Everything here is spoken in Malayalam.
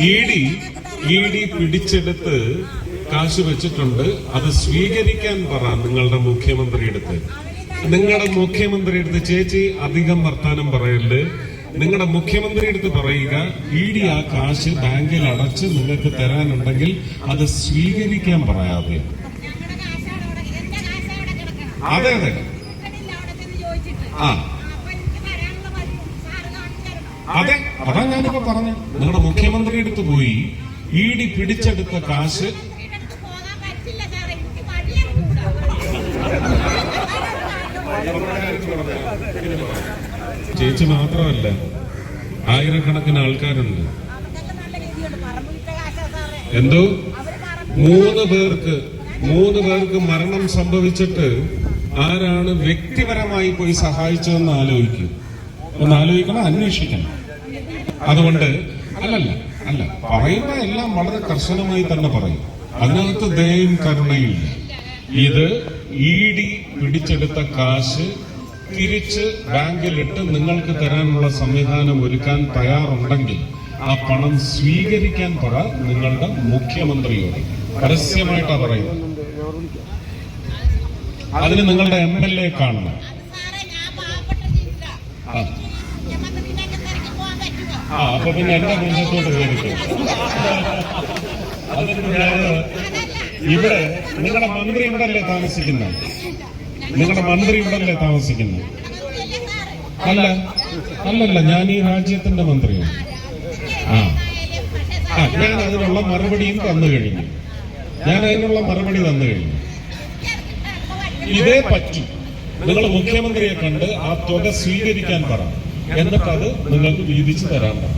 ഇ ഡി പിടിച്ചെടുത്ത് കാശ് വെച്ചിട്ടുണ്ട്. അത് സ്വീകരിക്കാൻ പറ നിങ്ങളുടെ മുഖ്യമന്ത്രിയുടെ അടുത്ത്. നിങ്ങളുടെ മുഖ്യമന്ത്രിയുടെ അടുത്ത് ചേച്ചി അധികം വർത്താനം പറയല്ലേ. നിങ്ങളുടെ മുഖ്യമന്ത്രിയുടെ അടുത്ത് പറയുക, ഇ ഡി ആ കാശ് ബാങ്കിൽ അടച്ച് നിങ്ങൾക്ക് തരാനുണ്ടെങ്കിൽ അത് സ്വീകരിക്കാൻ പറയാതെ. അതെ അതെ ആ അതെ, അതാ ഞാനിപ്പോ പറഞ്ഞു. നിങ്ങളുടെ മുഖ്യമന്ത്രിയുടെ അടുത്ത് പോയി ഇ ഡി പിടിച്ചെടുത്ത കാശ് ചേച്ചി മാത്രമല്ല, ആയിരക്കണക്കിന് ആൾക്കാരുണ്ട്. എന്തോ 3 പേർക്ക് മരണം സംഭവിച്ചിട്ട് ആരാണ് വ്യക്തിപരമായി പോയി സഹായിച്ചതെന്ന് ആലോചിക്കണം, അന്വേഷിക്കണം. അതുകൊണ്ട് അല്ല പറയുന്ന എല്ലാം വളരെ കർശനമായി തന്നെ പറയും. അതിനകത്ത് ദയയും കരുണയില്ല. ഇത് ഇ ഡി പിടിച്ചെടുത്ത കാശ് തിരിച്ച് ബാങ്കിലിട്ട് നിങ്ങൾക്ക് തരാനുള്ള സംവിധാനം ഒരുക്കാൻ തയ്യാറുണ്ടെങ്കിൽ ആ പണം സ്വീകരിക്കാൻ പറ നിങ്ങളുടെ മുഖ്യമന്ത്രിയോട്. പരസ്യമായിട്ടാ പറയുന്നത്. അതിന് നിങ്ങളുടെ MLA കാണണം. അപ്പൊ പിന്നെ എന്റെ മുഖത്തോട്ട് കയറിക്കും. ഇവിടെ നിങ്ങളുടെ മന്ത്രി ഇവിടല്ലേ താമസിക്കുന്നത്? അല്ലല്ല, ഞാൻ ഈ രാജ്യത്തിന്റെ മന്ത്രിയാണ്. ഞാൻ അതിനുള്ള മറുപടിയും തന്നു കഴിഞ്ഞു. ഇതേ പറ്റി നിങ്ങൾ മുഖ്യമന്ത്രിയെ കണ്ട് ആ തുക സ്വീകരിക്കാൻ പറ. എന്നിട്ട് അത് നിങ്ങൾക്ക് വീതിച്ചു തരാൻ പറ.